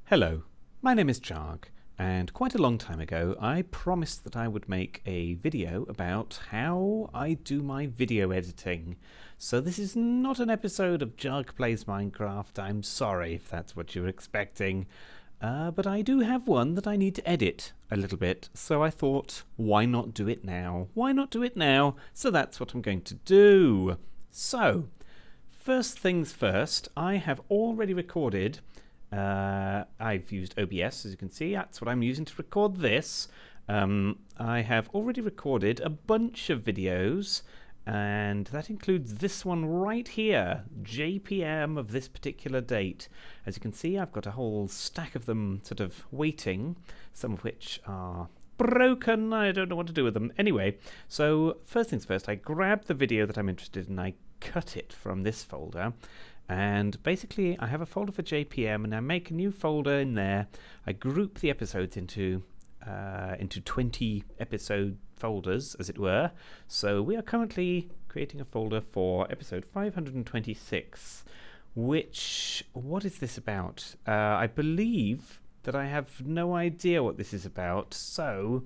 Hello, my name is jahg, and quite a long time ago I promised that I would make a video about how I do my video editing. So this is not an episode of jahg Plays Minecraft, I'm sorry if that's what you were expecting. But I do have one that I need to edit a little bit, so I thought, why not do it now? Why not do it now? So that's what I'm going to do. So, first things first, I have already recorded. I've used OBS, as you can see. That's what I'm using to record this. I have already recorded a bunch of videos, and that includes this one right here, JPM of this particular date. As you can see, I've got a whole stack of them sort of waiting, some of which are broken. I don't know what to do with them. Anyway, so first things first, I grabbed the video that I'm interested in, I cut it from this folder. And basically, I have a folder for JPM, and I make a new folder in there. I group the episodes into 20 episode folders, as it were. So we are currently creating a folder for episode 526, which, what is this about? I believe that I have no idea what this is about. So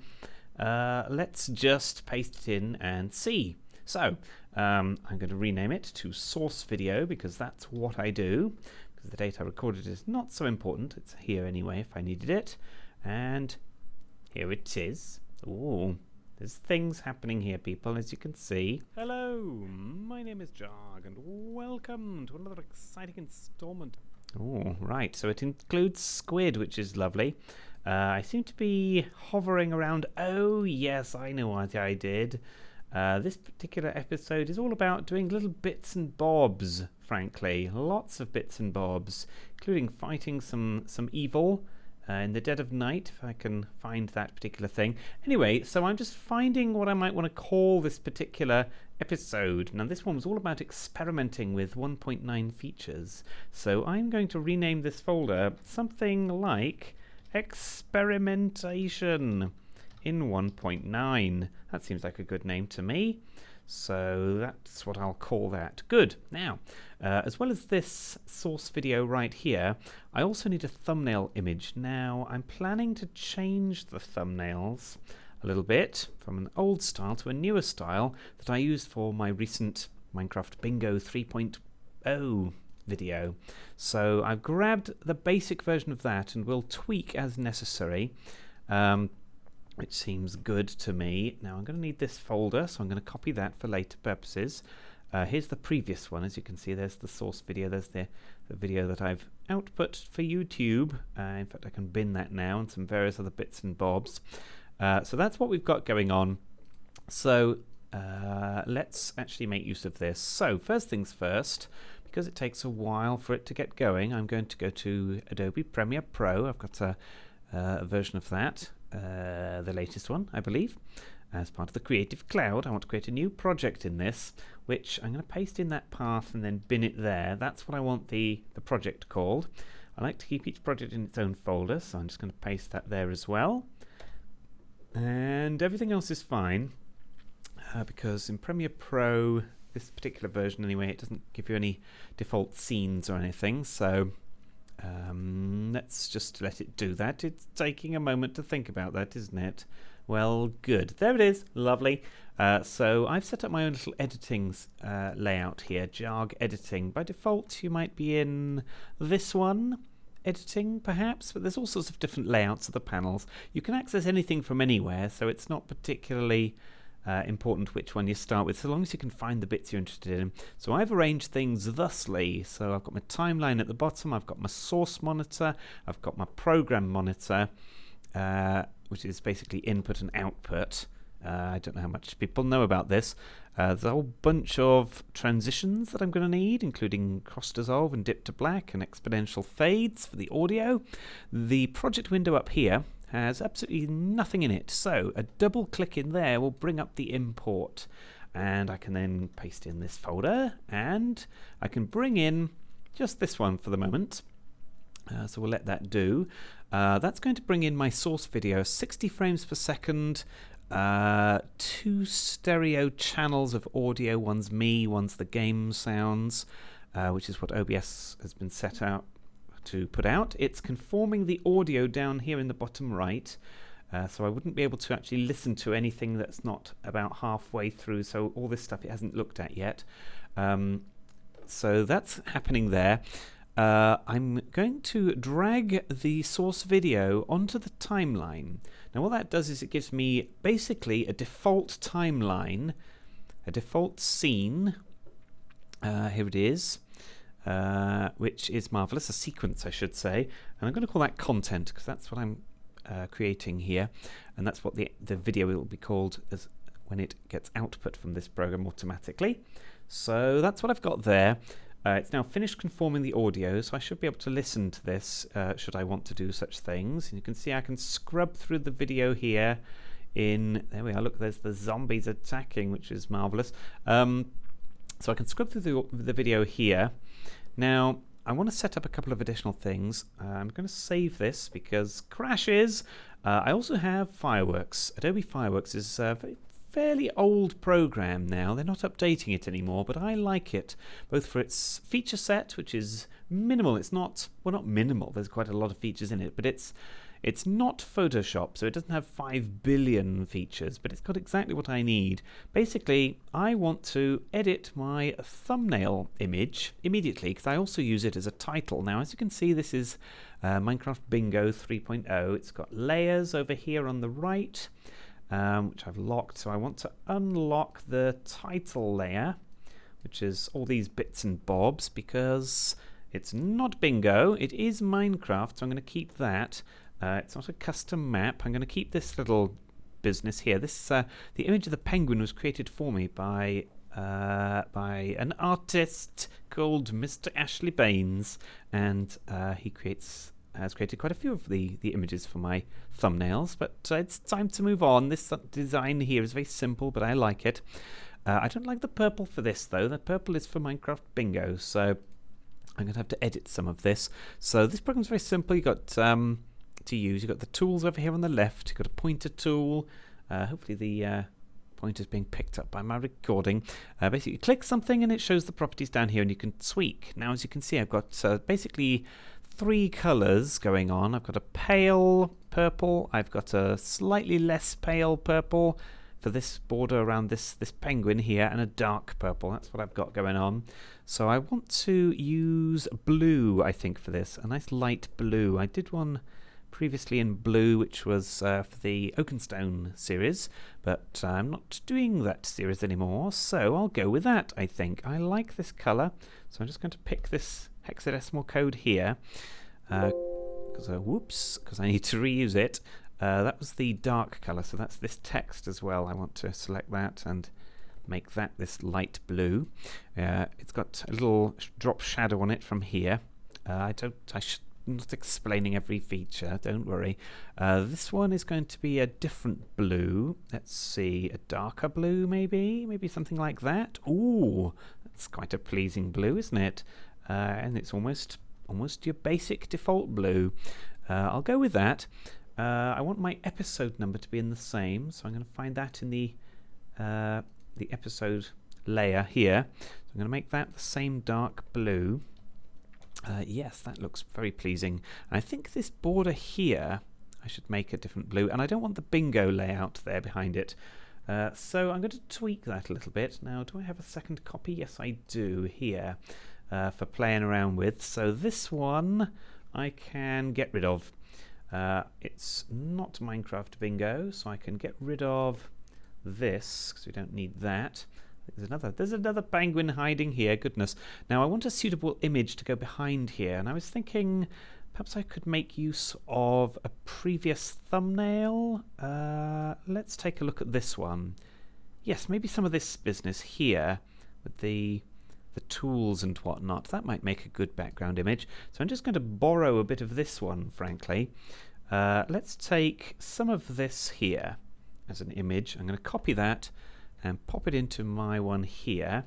let's just paste it in and see. So, I'm going to rename it to source video because that's what I do. Because the date I recorded is not so important. It's here anyway if I needed it. And here it is. Ooh, there's things happening here, people, as you can see. Hello, my name is jahg, and welcome to another exciting installment. Oh, right, so it includes squid, which is lovely. I seem to be hovering around. Oh, yes, I know what I did. This particular episode is all about doing little bits and bobs, frankly. Lots of bits and bobs, including fighting some evil in the dead of night, if I can find that particular thing. Anyway, so I'm just finding what I might want to call this particular episode. Now, this one was all about experimenting with 1.9 features. So I'm going to rename this folder something like Experimentation in 1.9. That seems like a good name to me. So that's what I'll call that. Good. Now, as well as this source video right here, I also need a thumbnail image. Now, I'm planning to change the thumbnails a little bit from an old style to a newer style that I used for my recent Minecraft Bingo 3.0 video. So I've grabbed the basic version of that and will tweak as necessary. Which seems good to me. Now I'm going to need this folder, so I'm going to copy that for later purposes. Here's the previous one. As you can see, there's the source video. There's the video that I've output for YouTube. In fact, I can bin that now and some various other bits and bobs. So that's what we've got going on. So let's actually make use of this. So first things first, because it takes a while for it to get going, I'm going to go to Adobe Premiere Pro. I've got a version of that. The latest one, I believe. As part of the Creative Cloud, I want to create a new project in this, which I'm going to paste in that path and then bin it there. That's what I want the project called. I like to keep each project in its own folder, so I'm just going to paste that there as well. And everything else is fine, because in Premiere Pro, this particular version anyway, it doesn't give you any default scenes or anything, so let's just let it do that. It's taking a moment to think about that, isn't it? Well, good. There it is. Lovely. So I've set up my own little editing layout here, jahg editing. By default, you might be in this one, editing perhaps, but there's all sorts of different layouts of the panels. You can access anything from anywhere, so it's not particularly important which one you start with, so long as you can find the bits you're interested in. So I've arranged things thusly. So I've got my timeline at the bottom, I've got my source monitor, I've got my program monitor, which is basically input and output. I don't know how much people know about this. There's a whole bunch of transitions that I'm going to need, including cross dissolve and dip to black and exponential fades for the audio. The project window up here has absolutely nothing in it, so a double click in there will bring up the import, and I can then paste in this folder, and I can bring in just this one for the moment. So we'll let that do. That's going to bring in my source video, 60 frames per second, 2 stereo channels of audio, one's me, one's the game sounds, which is what OBS has been set out to put out. It's conforming the audio down here in the bottom right, so I wouldn't be able to actually listen to anything that's not about halfway through, so all this stuff it hasn't looked at yet. So that's happening there. I'm going to drag the source video onto the timeline. Now what that does is it gives me basically a default timeline, a default scene. Here it is, which is marvelous, a sequence I should say, and I'm going to call that content because that's what I'm creating here, and that's what the video will be called as when it gets output from this program automatically. So that's what I've got there. It's now finished conforming the audio, so I should be able to listen to this should I want to do such things. And you can see I can scrub through the video here there we are, look, there's the zombies attacking, which is marvelous. So I can scrub through the video here. Now, I want to set up a couple of additional things. I'm going to save this because crashes. I also have Fireworks. Adobe Fireworks is a fairly old program now. They're not updating it anymore, but I like it both for its feature set, which is minimal. It's not, well, not minimal. There's quite a lot of features in it, but it's not Photoshop, so it doesn't have 5 billion features, but it's got exactly what I need. Basically, I want to edit my thumbnail image immediately because I also use it as a title. Now, as you can see, this is Minecraft Bingo 3.0. It's got layers over here on the right, which I've locked. So I want to unlock the title layer, which is all these bits and bobs, because it's not Bingo. It is Minecraft, so I'm going to keep that. It's not a custom map. I'm going to keep this little business here. This the image of the penguin was created for me by an artist called Mr. Ashley Baines, and he has created quite a few of the images for my thumbnails. But it's time to move on. This design here is very simple, but I like it. I don't like the purple for this though. The purple is for Minecraft Bingo, so I'm going to have to edit some of this. So this program's very simple. You've got to use. You've got the tools over here on the left. You've got a pointer tool. Hopefully the pointer's being picked up by my recording. Basically, you click something and it shows the properties down here, and you can tweak. Now, as you can see, I've got basically 3 colors going on. I've got a pale purple. I've got a slightly less pale purple for this border around this penguin here, and a dark purple. That's what I've got going on. So I want to use blue, I think, for this. A nice light blue. I did one previously in blue, which was for the Oakenstone series, but I'm not doing that series anymore, so I'll go with that, I think. I like this colour, so I'm just going to pick this hexadecimal code here, because I need to reuse it. That was the dark colour, so that's this text as well. I want to select that and make that this light blue. It's got a little drop shadow on it from here. I'm not explaining every feature, don't worry. This one is going to be a different blue. Let's see, a darker blue maybe something like that. Ooh, that's quite a pleasing blue, isn't it? And it's almost your basic default blue. I'll go with that. I want my episode number to be in the same, so I'm going to find that in the episode layer here. So I'm going to make that the same dark blue. Yes, that looks very pleasing. And I think this border here, I should make a different blue. And I don't want the bingo layout there behind it. So I'm going to tweak that a little bit. Now, do I have a second copy? Yes, I do here for playing around with. So this one I can get rid of. It's not Minecraft Bingo, so I can get rid of this because we don't need that. There's another penguin hiding here, goodness. Now I want a suitable image to go behind here, and I was thinking perhaps I could make use of a previous thumbnail. Let's take a look at this one. Yes, maybe some of this business here with the tools and whatnot. That might make a good background image. So I'm just going to borrow a bit of this one, frankly. Let's take some of this here as an image. I'm going to copy that and pop it into my one here,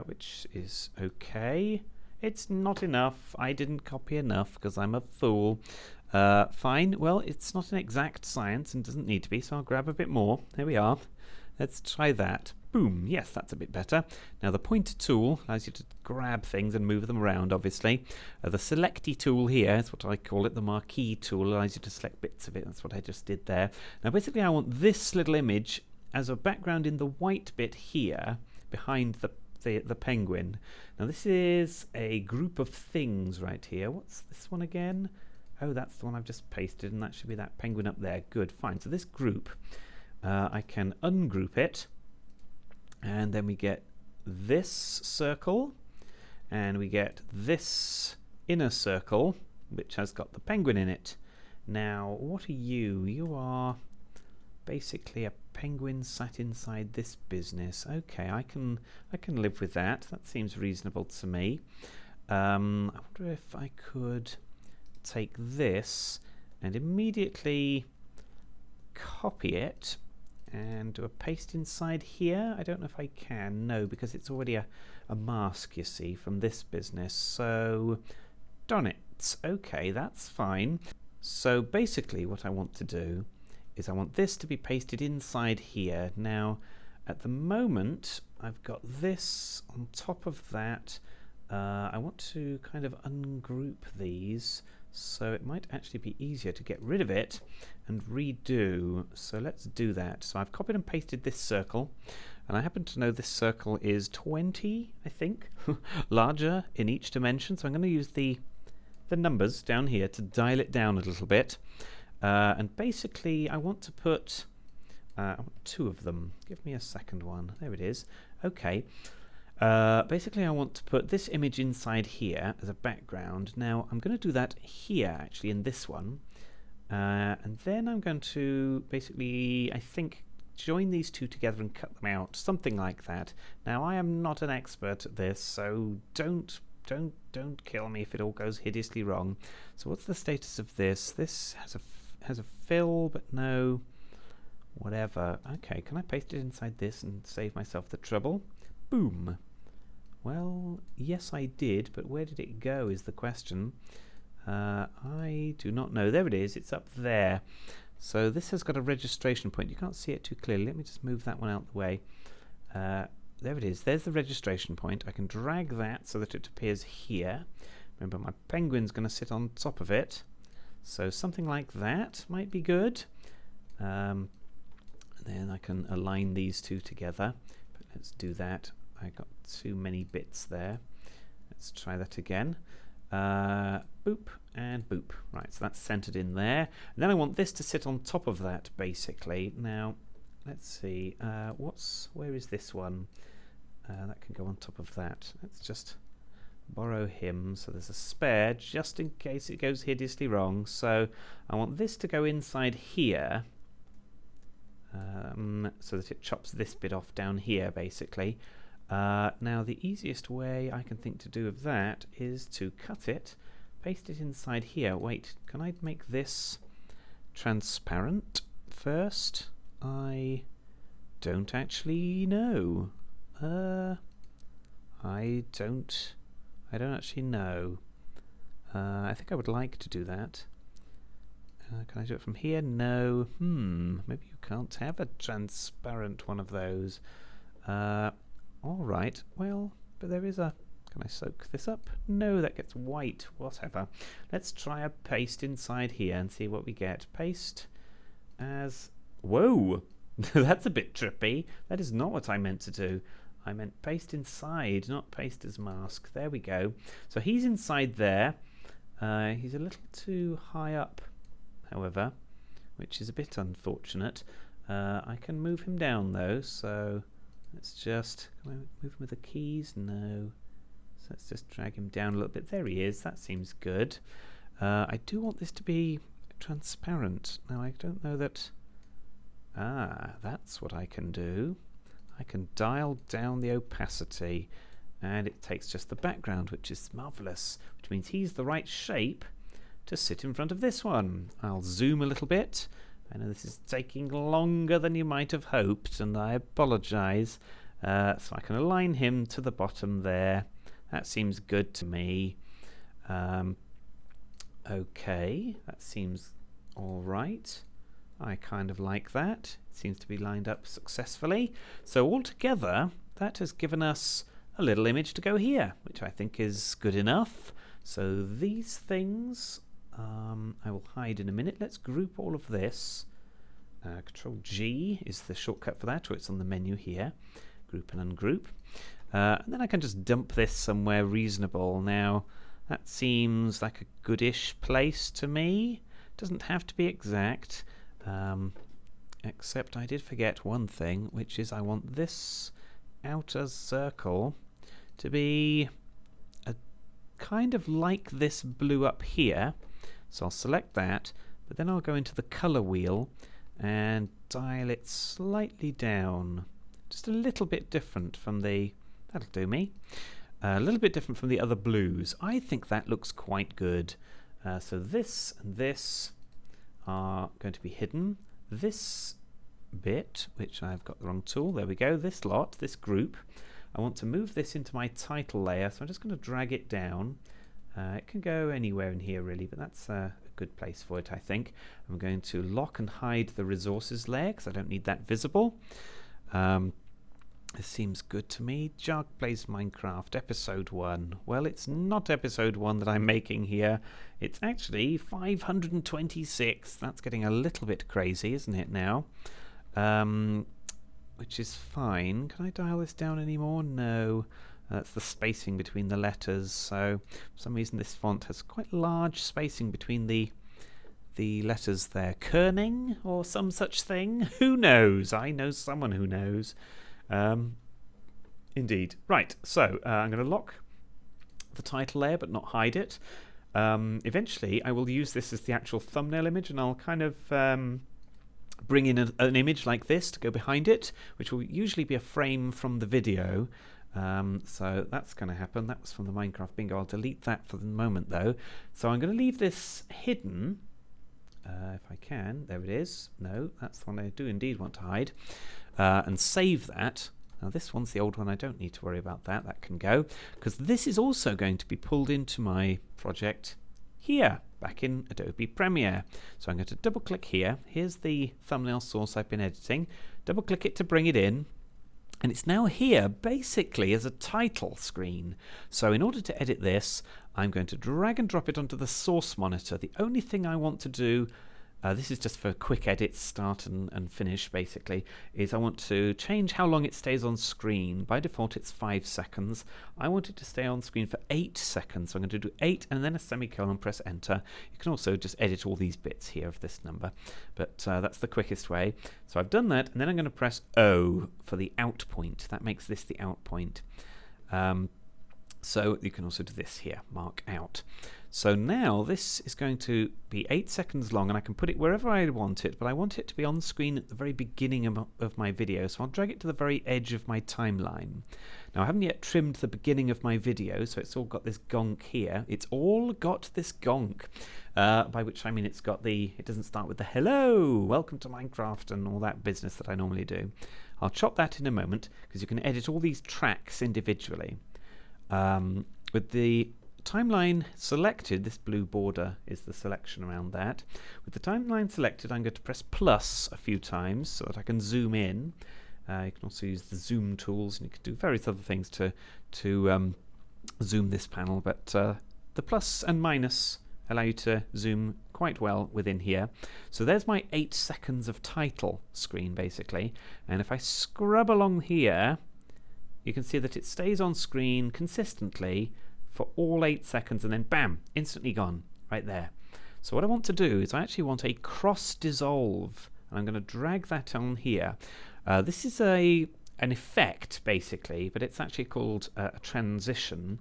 which is okay. It's not enough. I didn't copy enough because I'm a fool. Fine. Well, it's not an exact science and doesn't need to be, so I'll grab a bit more. There we are. Let's try that. Boom, yes, that's a bit better. Now the pointer tool allows you to grab things and move them around, obviously. The selecty tool here is what I call it, the marquee tool, allows you to select bits of it. That's what I just did there. Now basically I want this little image as a background in the white bit here, behind the penguin. Now this is a group of things right here. What's this one again? Oh, that's the one I've just pasted, and that should be that penguin up there. Good, fine. So this group, I can ungroup it. And then we get this circle, and we get this inner circle, which has got the penguin in it. Now, what are you? You are basically a penguin sat inside this business. Okay, I can live with that. That seems reasonable to me. I wonder if I could take this and immediately copy it and do a paste inside here. I don't know if I can. No, because it's already a mask, you see, from this business. So, darn it. Okay, that's fine. So basically what I want to do is I want this to be pasted inside here. Now, at the moment, I've got this on top of that. I want to kind of ungroup these, so it might actually be easier to get rid of it and redo. So let's do that. So I've copied and pasted this circle, and I happen to know this circle is 20, I think, larger in each dimension. So I'm going to use the numbers down here to dial it down a little bit. And basically I want to put I want two of them. Give me a second one. There it is. Okay. Basically I want to put this image inside here as a background. Now I'm going to do that here, actually, in this one. And then I'm going to basically, I think, join these two together and cut them out, something like that. Now I am not an expert at this, so don't kill me if it all goes hideously wrong. So what's the status of this? This has a fill, but no whatever. Okay, can I paste it inside this and save myself the trouble? Boom. Well, yes I did, but where did it go is the question. I do not know. There it is. It's up there. So this has got a registration point. You can't see it too clearly. Let me just move that one out the way. There it is. There's the registration point. I can drag that so that it appears here. Remember, my penguin's going to sit on top of it. So something like that might be good. And then I can align these two together. But let's do that. I got too many bits there. Let's try that again. Boop and boop. Right, so that's centered in there. And then I want this to sit on top of that, basically. Now, let's see. Where is this one? That can go on top of that. Let's just borrow him. So there's a spare, just in case it goes hideously wrong. So I want this to go inside here. So that it chops this bit off down here, basically. Now the easiest way I can think to do of that is to cut it, paste it inside here. Wait, can I make this transparent first? I don't actually know. I don't actually know. I think I would like to do that. Can I do it from here? No. Maybe you can't have a transparent one of those. Alright, well, but there is a... Can I soak this up? No, that gets white. Whatever. Let's try a paste inside here and see what we get. Paste as... Whoa! That's a bit trippy. That is not what I meant to do. I meant paste inside, not paste as mask. There we go. So he's inside there. He's a little too high up, however, which is a bit unfortunate. I can move him down, though, so... Let's just... Can I move him with the keys? No. So let's just drag him down a little bit. There he is. That seems good. I do want this to be transparent. Now, I don't know that... that's what I can do. I can dial down the opacity, and it takes just the background, which is marvellous, which means he's the right shape to sit in front of this one. I'll zoom a little bit. I know this is taking longer than you might have hoped, and I apologise. So I can align him to the bottom there. That seems good to me. Okay, that seems all right. I kind of like that. It seems to be lined up successfully. So altogether, that has given us a little image to go here, which I think is good enough. So these things I will hide in a minute. Let's group all of this. Control G is the shortcut for that, or it's on the menu here. Group and ungroup. And then I can just dump this somewhere reasonable. Now, that seems like a goodish place to me. Doesn't have to be exact. Except I did forget one thing, which is I want this outer circle to be kind of like this blue up here. So I'll select that, but then I'll go into the color wheel and dial it slightly down. Just a little bit different from the... That'll do me. A little bit different from the other blues. I think that looks quite good. So this and this are going to be hidden. This bit, which I've got the wrong tool, there we go, this lot, this group, I want to move this into my title layer, so I'm just going to drag it down. It can go anywhere in here really, but that's a good place for it, I think. I'm going to lock and hide the resources layer because I don't need that visible. This seems good to me. Jahg Plays Minecraft episode 1. Well, it's not episode 1 that I'm making here. It's actually 526. That's getting a little bit crazy, isn't it now? Which is fine. Can I dial this down anymore? No. That's the spacing between the letters. So for some reason this font has quite large spacing between the letters there. Kerning or some such thing? Who knows? I know someone who knows. Indeed. Right, so I'm going to lock the title layer but not hide it. Eventually I will use this as the actual thumbnail image, and I'll kind of bring in an image like this to go behind it, which will usually be a frame from the video. So that's going to happen. That was from the Minecraft bingo. I'll delete that for the moment though. So I'm going to leave this hidden if I can. There it is. No, that's the one I do indeed want to hide. And save that. Now this one's the old one. I don't need to worry about that. That can go, because this is also going to be pulled into my project here, back in Adobe Premiere. So I'm going to double click here. Here's the thumbnail source I've been editing. Double click it to bring it in. And it's now here basically as a title screen. So in order to edit this, I'm going to drag and drop it onto the source monitor. The only thing I want to do, this is just for quick edits, start and finish basically, is I want to change how long it stays on screen. By default it's 5 seconds. I want it to stay on screen for 8 seconds. So I'm going to do 8 and then a semicolon, press enter. You can also just edit all these bits here of this number, but that's the quickest way. So I've done that, and then I'm going to press O for the out point. That makes this the out point. So you can also do this here, mark out. So now this is going to be 8 seconds long, and I can put it wherever I want it, but I want it to be on screen at the very beginning of my video, so I'll drag it to the very edge of my timeline. Now I haven't yet trimmed the beginning of my video, so it's all got this gonk here. It's all got this gonk, by which I mean it doesn't start with the hello, welcome to Minecraft and all that business that I normally do. I'll chop that in a moment, because you can edit all these tracks individually. With the timeline selected, this blue border is the selection around that. With the timeline selected, I'm going to press plus a few times so that I can zoom in. You can also use the zoom tools, and you can do various other things to zoom this panel, but the plus and minus allow you to zoom quite well within here. So there's my 8 seconds of title screen basically, and if I scrub along here, you can see that it stays on screen consistently for all 8 seconds, and then bam, instantly gone right there. So what I want to do is I actually want a cross dissolve, and I'm going to drag that on here. This is an effect basically, but it's actually called a transition,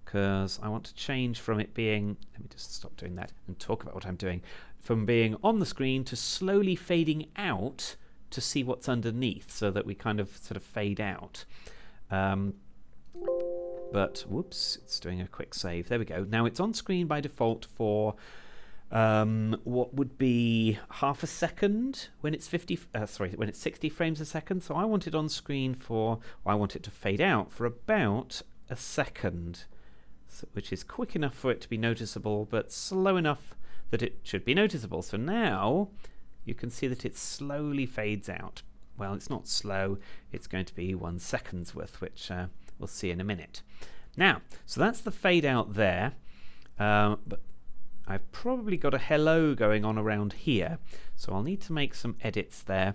because I want to change from it being, let me just stop doing that and talk about what I'm doing, from being on the screen to slowly fading out to see what's underneath, so that we kind of sort of fade out. But whoops, it's doing a quick save. There we go. Now it's on screen by default for what would be half a second when it's 60 frames a second. So I want it on screen I want it to fade out for about a second, which is quick enough for it to be noticeable, but slow enough that it should be noticeable. So now, you can see that it slowly fades out. Well, it's not slow, it's going to be 1 second's worth, which we'll see in a minute. Now, so that's the fade out there, but I've probably got a hello going on around here, so I'll need to make some edits there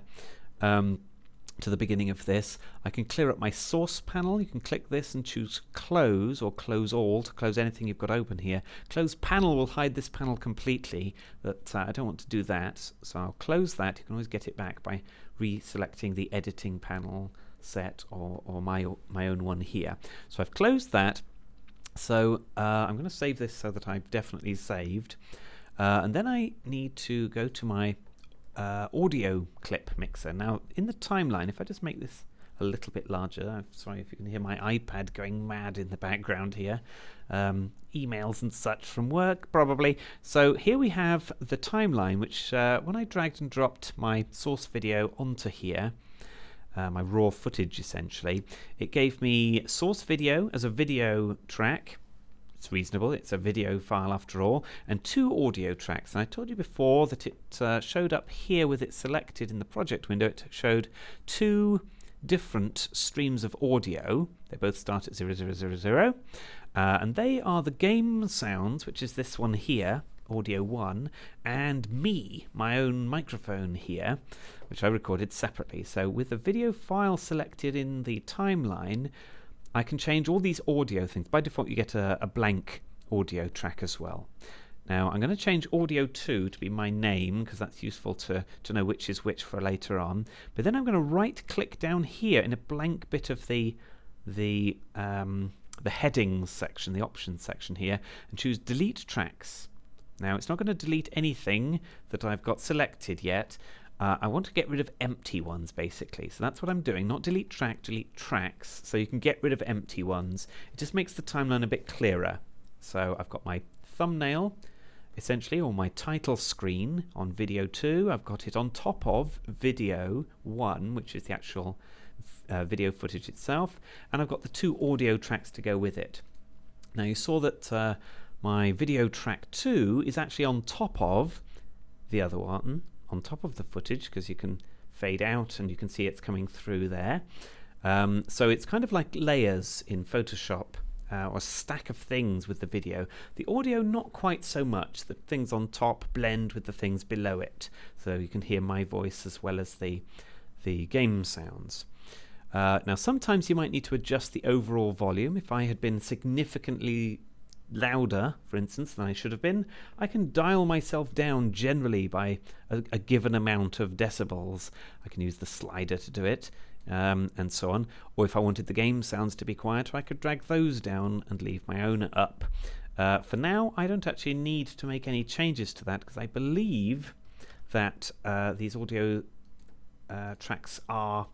to the beginning of this. I can clear up my source panel. You can click this and choose close or close all to close anything you've got open here. Close panel will hide this panel completely, but I don't want to do that, so I'll close that. You can always get it back by reselecting the editing panel set or my own one here. So I've closed that. So I'm going to save this so that I've definitely saved. And then I need to go to my audio clip mixer. Now in the timeline, if I just make this a little bit larger, I'm sorry if you can hear my iPad going mad in the background here, emails and such from work probably. So here we have the timeline, which when I dragged and dropped my source video onto here, my raw footage essentially, it gave me source video as a video track. It's reasonable, it's a video file after all, and 2 audio tracks. And I told you before that it showed up here with it selected in the project window. It showed 2 different streams of audio. They both start at 0000, and they are the game sounds, which is this one here, audio 1, and me, my own microphone here, which I recorded separately. So with the video file selected in the timeline, I can change all these audio things. By default, you get a blank audio track as well. Now, I'm going to change audio 2 to be my name, because that's useful to know which is which for later on. But then I'm going to right-click down here in a blank bit of the headings section, the options section here, and choose Delete Tracks. Now, it's not going to delete anything that I've got selected yet. I want to get rid of empty ones, basically. So that's what I'm doing. Not delete track, delete tracks. So you can get rid of empty ones. It just makes the timeline a bit clearer. So I've got my thumbnail, essentially, or my title screen on video 2. I've got it on top of video 1, which is the actual video footage itself. And I've got the 2 audio tracks to go with it. Now you saw that my video track 2 is actually on top of the other one, on top of the footage, because you can fade out and you can see it's coming through there. So it's kind of like layers in Photoshop, or a stack of things with the video. The audio, not quite so much. The things on top blend with the things below it, so you can hear my voice as well as the game sounds. Now sometimes you might need to adjust the overall volume. If I had been significantly louder, for instance, than I should have been, I can dial myself down generally by a given amount of decibels. I can use the slider to do it, and so on. Or if I wanted the game sounds to be quieter, I could drag those down and leave my own up. For now, I don't actually need to make any changes to that, because I believe that these audio tracks are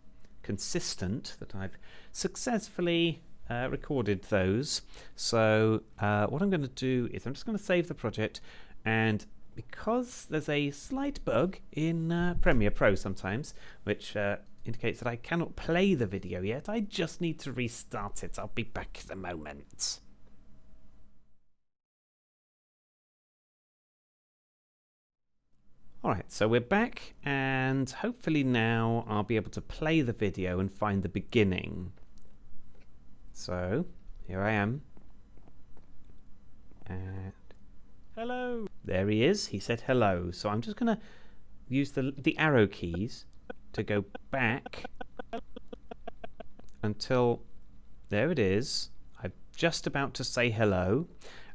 consistent, that I've successfully recorded those. So what I'm going to do is I'm just going to save the project, and because there's a slight bug in Premiere Pro sometimes, which indicates that I cannot play the video yet, I just need to restart it. I'll be back in a moment. Alright, so we're back, and hopefully now I'll be able to play the video and find the beginning. So, here I am. And hello! There he is. He said hello. So I'm just going to use the arrow keys to go back until, there it is. I'm just about to say hello.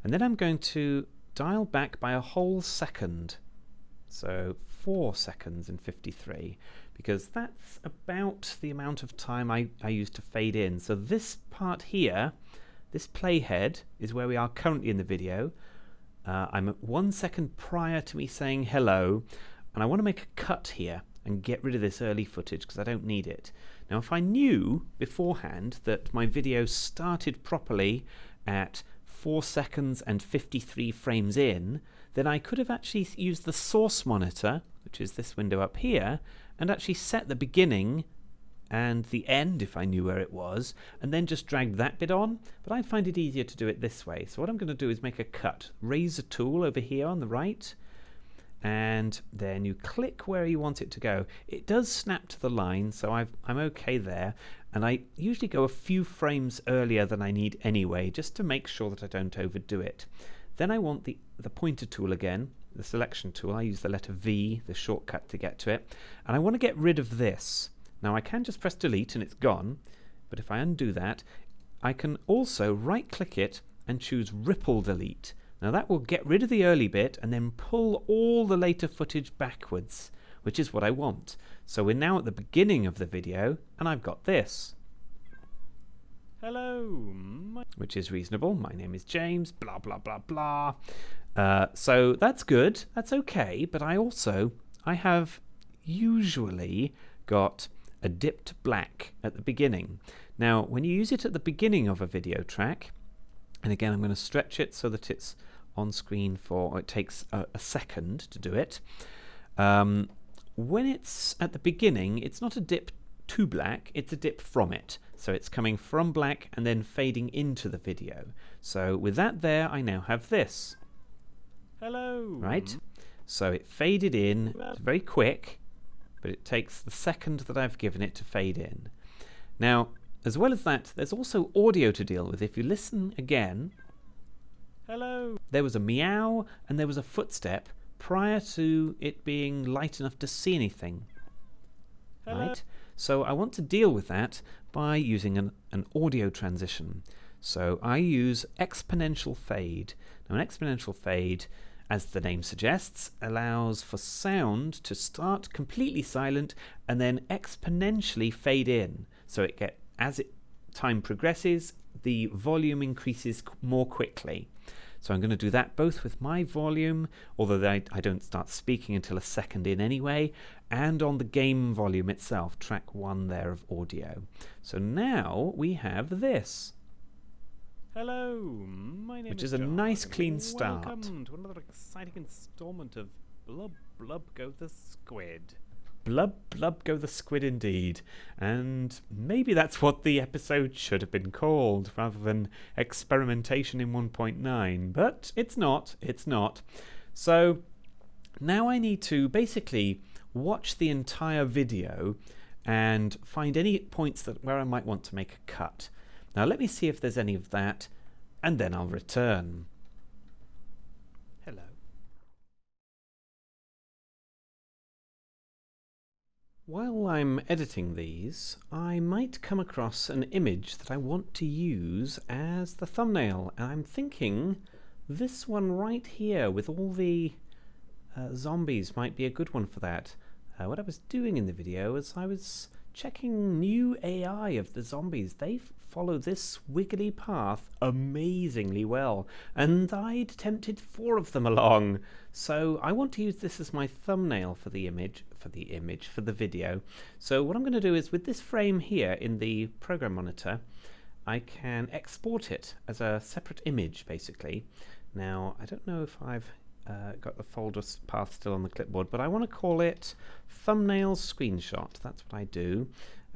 And then I'm going to dial back by a whole second. So 4 seconds and 53, because that's about the amount of time I use to fade in. So this part here, this playhead, is where we are currently in the video. I'm at 1 second prior to me saying hello, and I want to make a cut here and get rid of this early footage because I don't need it. Now if I knew beforehand that my video started properly at 4 seconds and 53 frames in, then I could have actually used the source monitor, which is this window up here, and actually set the beginning and the end if I knew where it was, and then just drag that bit on. But I find it easier to do it this way. So what I'm going to do is make a cut. Razor tool over here on the right, and then you click where you want it to go. It does snap to the line, so I'm okay there, and I usually go a few frames earlier than I need anyway, just to make sure that I don't overdo it. Then I want the pointer tool again, the selection tool. I use the letter V, the shortcut, to get to it, and I want to get rid of this. Now I can just press delete and it's gone, but if I undo that, I can also right click it and choose ripple delete. Now that will get rid of the early bit and then pull all the later footage backwards, which is what I want. So we're now at the beginning of the video and I've got this. Hello, which is reasonable. My name is James, blah, blah, blah, blah. So that's good. That's okay. But I have usually got a dipped black at the beginning. Now, when you use it at the beginning of a video track, and again, I'm going to stretch it so that it's on screen for, it takes a second to do it. When it's at the beginning, it's not a dip to black, it's a dip from it. So it's coming from black and then fading into the video. So with that there, I now have this. Hello. Right? So it faded in. It's very quick, but it takes the second that I've given it to fade in. Now, as well as that, there's also audio to deal with. If you listen again, hello, there was a meow and there was a footstep prior to it being light enough to see anything. Hello. Right? So I want to deal with that by using an audio transition. So I use exponential fade. Now an exponential fade, as the name suggests, allows for sound to start completely silent and then exponentially fade in. So as time progresses, the volume increases more quickly. So I'm going to do that both with my volume, although I don't start speaking until a second in anyway, and on the game volume itself, track 1 there of audio. So now we have this. Hello, my name is Which is a nice clean start. Welcome to another exciting installment of Blub Blub Go the Squid. Blub Blub Go the Squid indeed. And maybe that's what the episode should have been called, rather than Experimentation in 1.9. But it's not. So now I need to basically watch the entire video and find any points where I might want to make a cut. Now let me see if there's any of that, and then I'll return. Hello. While I'm editing these, I might come across an image that I want to use as the thumbnail, and I'm thinking this one right here with all the zombies might be a good one for that. What I was doing in the video was I was checking new AI of the zombies. They follow this wiggly path amazingly well, and I'd tempted 4 of them along. So I want to use this as my thumbnail for the video. So what I'm going to do is, with this frame here in the program monitor, I can export it as a separate image basically. Now I don't know if I've got the folder path still on the clipboard, but I want to call it thumbnail screenshot. That's what I do.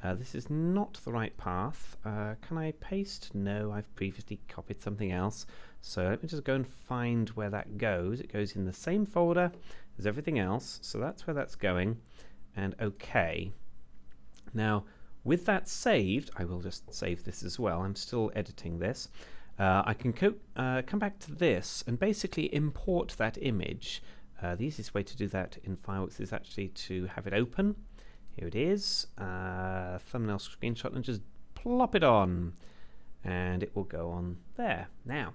This is not the right path. Can I paste? No, I've previously copied something else. So let me just go and find where that goes. It goes in the same folder as everything else. So that's where that's going. And OK. Now, with that saved, I will just save this as well. I'm still editing this. I can come back to this and basically import that image. The easiest way to do that in Fireworks is actually to have it open. Here it is, thumbnail screenshot, and just plop it on, and it will go on there. Now,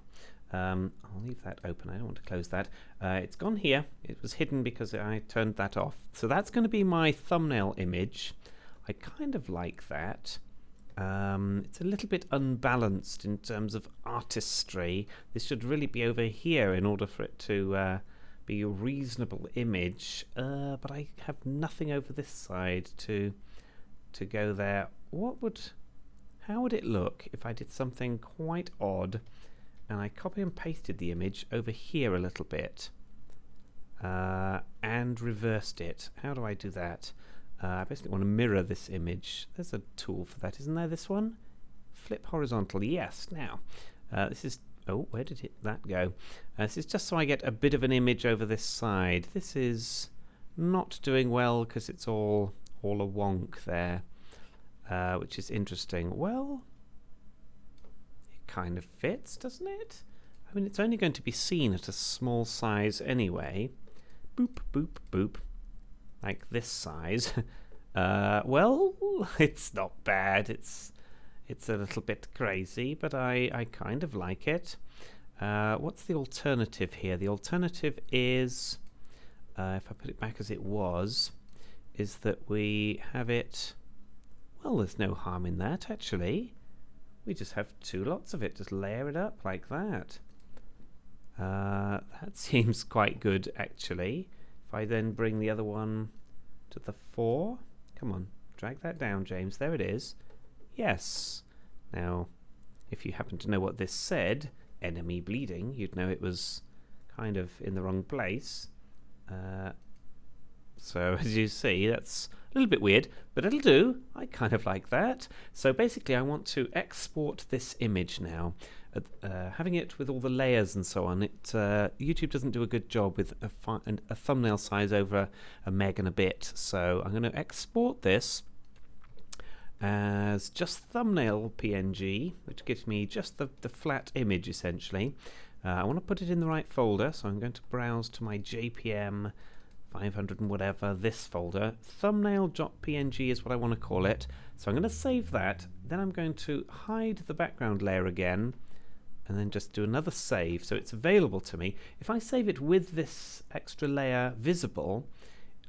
I'll leave that open. I don't want to close that. It's gone here. It was hidden because I turned that off. So that's going to be my thumbnail image. I kind of like that. It's a little bit unbalanced in terms of artistry. This should really be over here in order for it to be a reasonable image, but I have nothing over this side to go there. How would it look if I did something quite odd and I copy and pasted the image over here a little bit and reversed it? How do I do that? I basically want to mirror this image. There's a tool for that, isn't there, this one? Flip horizontal, yes. Now, this is Oh, where did that go? This is just so I get a bit of an image over this side. This is not doing well because it's all a wonk there, which is interesting. Well, it kind of fits, doesn't it? I mean, it's only going to be seen at a small size anyway. Boop, boop, boop. Like this size. Well, it's not bad. It's a little bit crazy, but I kind of like it. What's the alternative here? The alternative is, if I put it back as it was, is that we have it... Well, there's no harm in that, actually. We just have 2 lots of it. Just layer it up like that. That seems quite good, actually. If I then bring the other one to the fore... Come on, drag that down, James. There it is. Yes. Now, if you happen to know what this said, enemy bleeding, you'd know it was kind of in the wrong place. So, as you see, that's a little bit weird, but it'll do. I kind of like that. So basically, I want to export this image now. Having it with all the layers and so on, YouTube doesn't do a good job with a thumbnail size over a meg and a bit. So I'm going to export this as just thumbnail PNG, which gives me just the flat image essentially. I want to put it in the right folder, so I'm going to browse to my JPM 500 and whatever, this folder. Thumbnail.png is what I want to call it. So I'm going to save that. Then I'm going to hide the background layer again, and then just do another save so it's available to me. If I save it with this extra layer visible,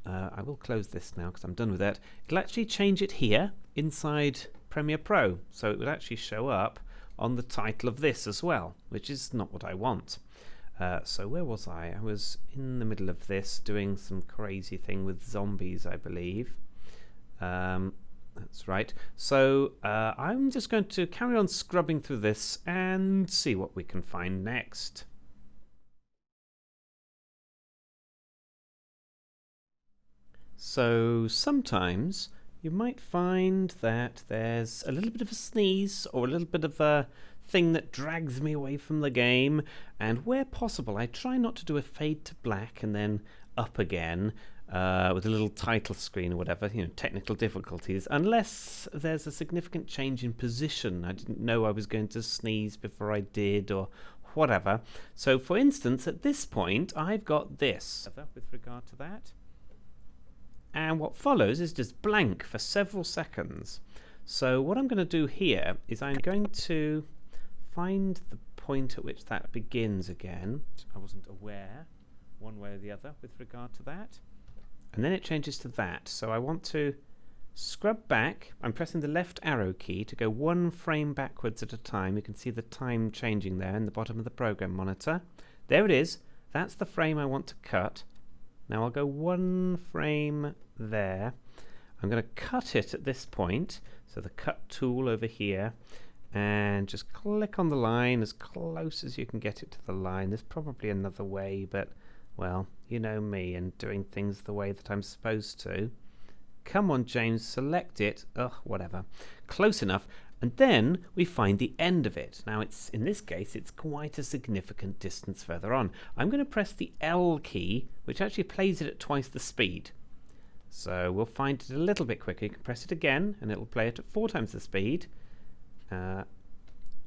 I will close this now because I'm done with that. It'll actually change it here inside Premiere Pro, so it would actually show up on the title of this as well, which is not what I want. So where was I? I was in the middle of this doing some crazy thing with zombies, I believe. That's right. So I'm just going to carry on scrubbing through this and see what we can find next. So sometimes you might find that there's a little bit of a sneeze or a little bit of a thing that drags me away from the game, and where possible I try not to do a fade to black and then up again with a little title screen or whatever, technical difficulties, unless there's a significant change in position. I didn't know I was going to sneeze before I did or whatever. So for instance, at this point I've got this with regard to that, and what follows is just blank for several seconds. So what I'm going to do here is I'm going to find the point at which that begins again. I wasn't aware one way or the other with regard to that. And then it changes to that. So I want to scrub back. I'm pressing the left arrow key to go 1 frame backwards at a time. You can see the time changing there in the bottom of the program monitor. There it is. That's the frame I want to cut. Now I'll go 1 frame there. I'm going to cut it at this point. So the cut tool over here. And just click on the line as close as you can get it to the line. There's probably another way, but, well, you know me and doing things the way that I'm supposed to. Come on, James, select it. Ugh, whatever. Close enough. And then we find the end of it. Now, in this case, it's quite a significant distance further on. I'm going to press the L key, which actually plays it at twice the speed. So we'll find it a little bit quicker. You can press it again, and it'll play it at 4 times the speed.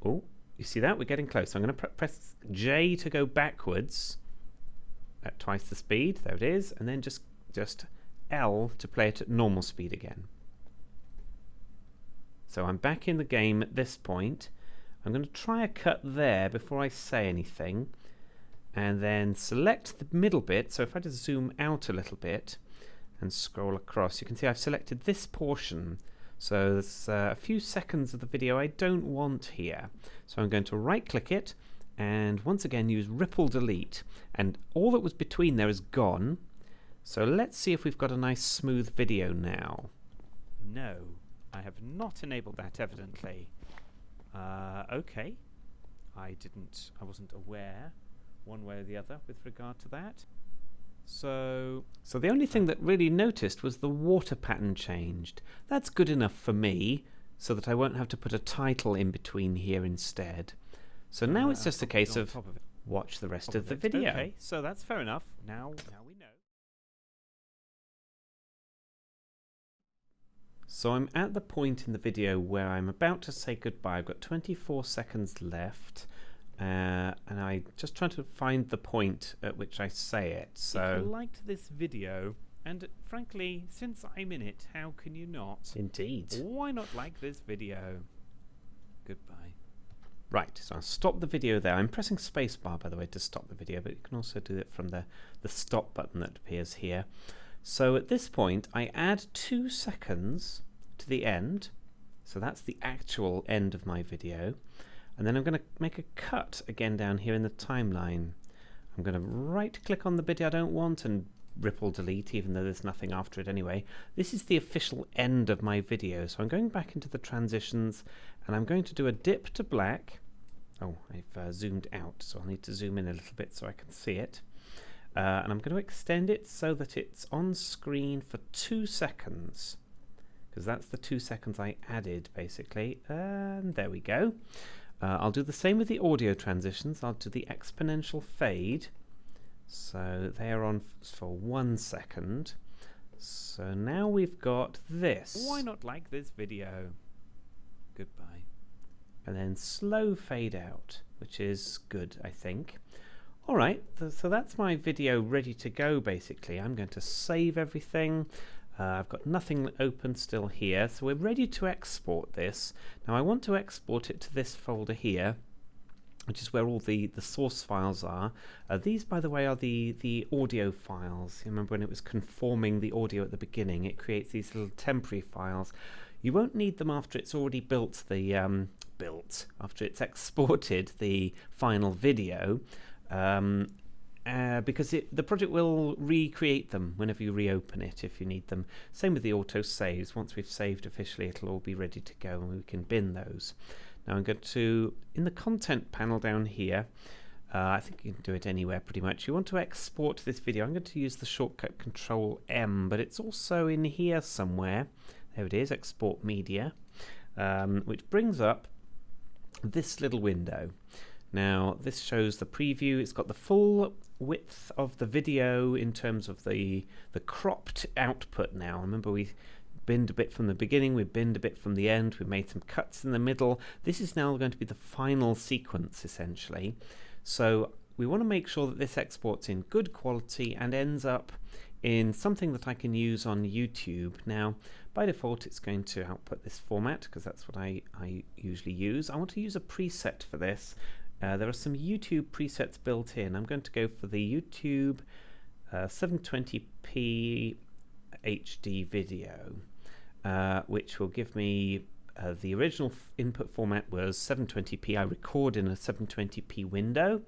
Oh, you see that? We're getting close. So I'm going to press J to go backwards at twice the speed. There it is. And then just L to play it at normal speed again. So I'm back in the game at this point. I'm going to try a cut there before I say anything. And then select the middle bit. So if I just zoom out a little bit and scroll across, you can see I've selected this portion. So there's a few seconds of the video I don't want here. So I'm going to right click it and once again use ripple delete, and all that was between there is gone. So let's see if we've got a nice smooth video now. No, I have not enabled that evidently. Okay, I wasn't aware one way or the other with regard to that. So the only thing that really noticed was the water pattern changed. That's good enough for me, so that I won't have to put a title in between here instead. So now it's just a case of watch the rest of the video. Okay, so that's fair enough. Now we know. So I'm at the point in the video where I'm about to say goodbye. I've got 24 seconds left, and I just trying to find the point at which I say it. So if you liked this video, and frankly, since I'm in it, how can you not? Indeed. Why not like this video? Goodbye. Right, so I'll stop the video there. I'm pressing spacebar, by the way, to stop the video, but you can also do it from the stop button that appears here. So at this point, I add 2 seconds to the end. So that's the actual end of my video. And then I'm going to make a cut again down here in the timeline. I'm going to right-click on the bit I don't want and ripple delete, even though there's nothing after it anyway. This is the official end of my video. So I'm going back into the transitions, and I'm going to do a dip to black. Oh, I've zoomed out, so I'll need to zoom in a little bit so I can see it. And I'm going to extend it so that it's on screen for 2 seconds, because that's the 2 seconds I added, basically. And there we go. I'll do the same with the audio transitions. I'll do the exponential fade. So they are on for 1 second. So now we've got this. Why not like this video? Goodbye. And then slow fade out, which is good, I think. All right, so that's my video ready to go, basically. I'm going to save everything. I've got nothing open still here, so we're ready to export this. Now I want to export it to this folder here, which is where all the source files are. These, by the way, are the audio files. You remember when it was conforming the audio at the beginning, it creates these little temporary files. You won't need them after it's already built after it's exported the final video, because the project will recreate them whenever you reopen it if you need them. Same with the auto saves. Once we've saved officially, it'll all be ready to go and we can bin those. Now I'm going to, in the content panel down here, I think you can do it anywhere pretty much. You want to export this video. I'm going to use the shortcut Control M, but it's also in here somewhere. There it is, Export Media, which brings up this little window. Now this shows the preview. It's got the full width of the video in terms of the cropped output now. Remember, we binned a bit from the beginning, we binned a bit from the end, we made some cuts in the middle. This is now going to be the final sequence, essentially. So we want to make sure that this exports in good quality and ends up in something that I can use on YouTube. Now, by default, it's going to output this format because that's what I usually use. I want to use a preset for this. There are some YouTube presets built in. I'm going to go for the YouTube 720p HD video, which will give me the original input format was 720p. I record in a 720p window.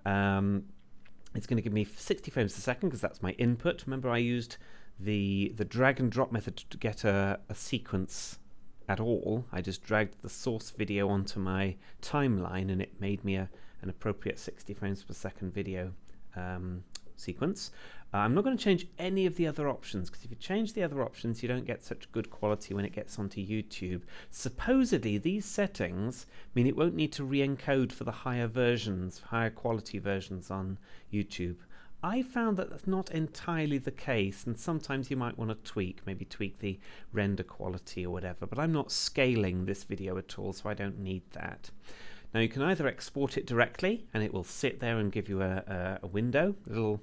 It's going to give me 60 frames a second because that's my input. Remember, I used the drag and drop method to get a sequence at all. I just dragged the source video onto my timeline and it made me an appropriate 60 frames per second video sequence. I'm not going to change any of the other options because if you change the other options you don't get such good quality when it gets onto YouTube. Supposedly these settings mean it won't need to re-encode for the higher versions, higher quality versions on YouTube. I found that that's not entirely the case, and sometimes you might want to tweak, maybe tweak the render quality or whatever, but I'm not scaling this video at all, so I don't need that. Now you can either export it directly and it will sit there and give you a window, a little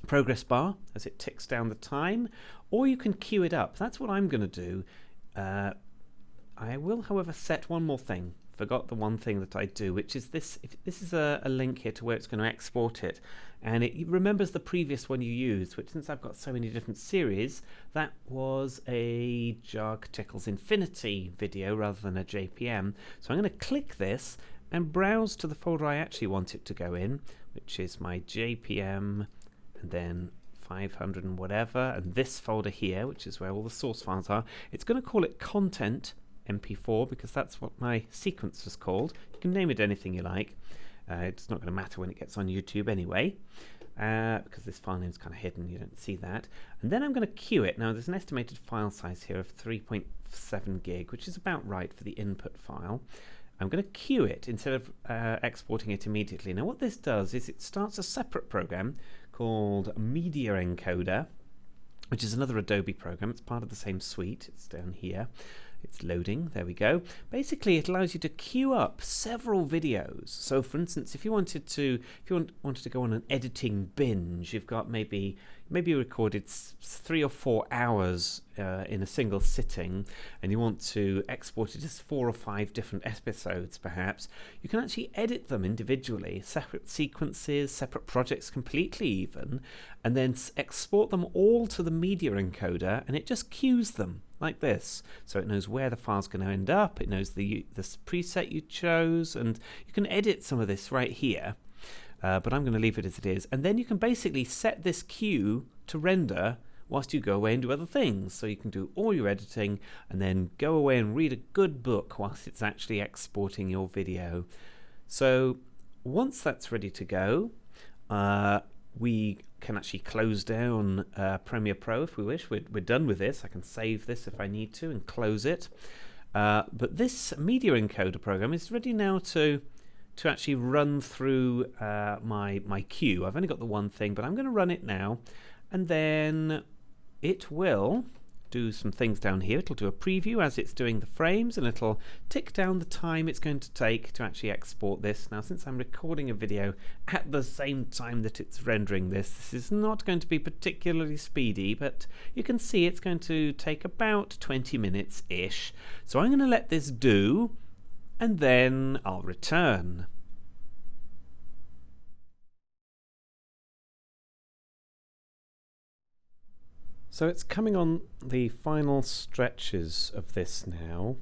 progress bar as it ticks down the time, or you can queue it up. That's what I'm going to do. I will, however, set one more thing. Forgot the one thing that I do, which is this. This is a link here to where it's going to export it, and it remembers the previous one you used, which, since I've got so many different series, that was a jahg Tickles Infinity video rather than a JPM. So I'm going to click this and browse to the folder I actually want it to go in, which is my JPM and then 500 and whatever, and this folder here, which is where all the source files are. It's going to call it Content MP4 because that's what my sequence was called. You can name it anything you like. It's not going to matter when it gets on YouTube anyway, because this file name is kind of hidden, you don't see that. And then I'm going to queue it. Now there's an estimated file size here of 3.7 gig, which is about right for the input file. I'm going to queue it instead of exporting it immediately. Now what this does is it starts a separate program called Media Encoder, which is another Adobe program. It's part of the same suite. It's down here. It's loading. There we go. Basically, it allows you to queue up several videos. So, for instance, if you wanted to go on an editing binge, you've got maybe you recorded 3 or 4 hours in a single sitting, and you want to export it as 4 or 5 different episodes, perhaps. You can actually edit them individually, separate sequences, separate projects completely even, and then export them all to the media encoder, and it just queues them like this. So it knows where the file's going to end up, it knows the preset you chose, and you can edit some of this right here. But I'm going to leave it as it is. And then you can basically set this queue to render whilst you go away and do other things. So you can do all your editing and then go away and read a good book whilst it's actually exporting your video. So once that's ready to go, we can actually close down Premiere Pro if we wish. We're done with this. I can save this if I need to and close it. But this media encoder program is ready now to actually run through my queue. I've only got the one thing, but I'm going to run it now, and then it will do some things down here. It'll do a preview as it's doing the frames, and it'll tick down the time it's going to take to actually export this. Now, since I'm recording a video at the same time that it's rendering this is not going to be particularly speedy, but you can see it's going to take about 20 minutes-ish. So I'm going to let this do, and then I'll return. So it's coming on the final stretches of this now,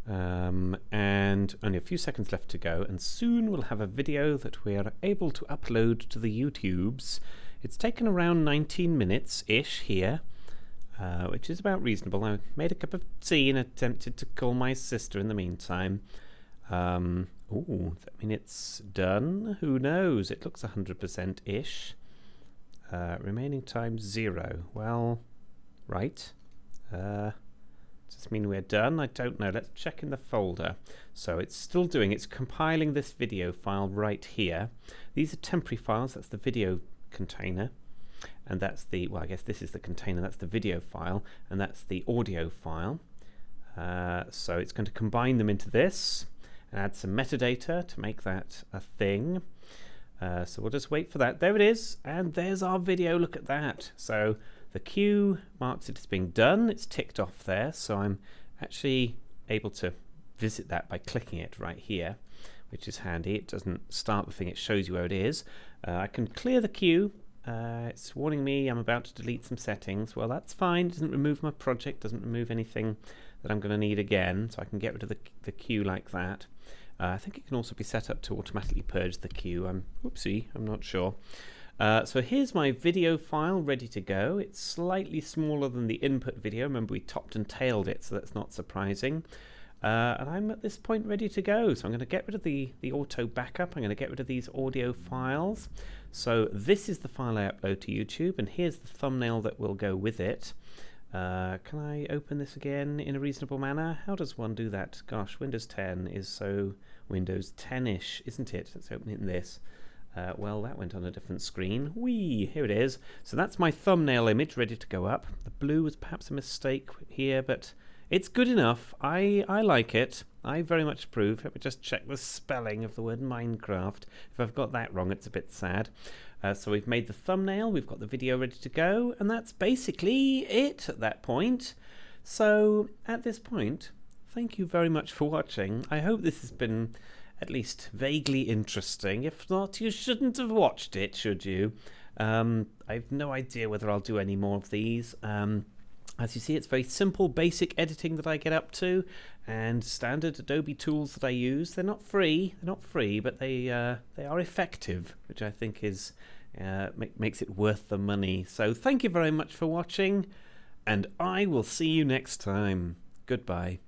and only a few seconds left to go, and soon we'll have a video that we are able to upload to the YouTubes. It's taken around 19 minutes-ish here, which is about reasonable. I made a cup of tea and attempted to call my sister in the meantime. Ooh, does that mean it's done? Who knows? It looks 100%-ish. Remaining time 0. Well, right. Does this mean we're done? I don't know. Let's check in the folder. So it's still doing, it's compiling this video file right here. These are temporary files. That's the video container. And that's the, well, I guess this is the container. That's the video file. And that's the audio file. So it's going to combine them into this and add some metadata to make that a thing. So we'll just wait for that. There it is, and there's our video. Look at that. So the queue marks it as being done. It's ticked off there, so I'm actually able to visit that by clicking it right here, which is handy. It doesn't start the thing, it shows you where it is. I can clear the queue. It's warning me I'm about to delete some settings. Well, that's fine. It doesn't remove my project, doesn't remove anything that I'm going to need again, so I can get rid of the queue like that. I think it can also be set up to automatically purge the queue. I'm not sure. So here's my video file ready to go. It's slightly smaller than the input video. Remember, we topped and tailed it, so that's not surprising. And I'm at this point ready to go. So I'm going to get rid of the auto backup. I'm going to get rid of these audio files. So this is the file I upload to YouTube, and here's the thumbnail that will go with it. Can I open this again in a reasonable manner? How does one do that? Gosh, Windows 10 is so Windows 10-ish, isn't it? Let's open it in this. Well, that went on a different screen. Whee! Here it is. So that's my thumbnail image ready to go up. The blue was perhaps a mistake here, but it's good enough. I like it. I very much approve. Let me just check the spelling of the word Minecraft. If I've got that wrong, it's a bit sad. So we've made the thumbnail, we've got the video ready to go, and that's basically it at that point. So at this point, thank you very much for watching. I hope this has been at least vaguely interesting. If not, you shouldn't have watched it, should you? I've no idea whether I'll do any more of these. As you see, it's very simple, basic editing that I get up to, and standard Adobe tools that I use. They're not free, but they are effective, which I think is makes it worth the money. So thank you very much for watching, and I will see you next time. Goodbye.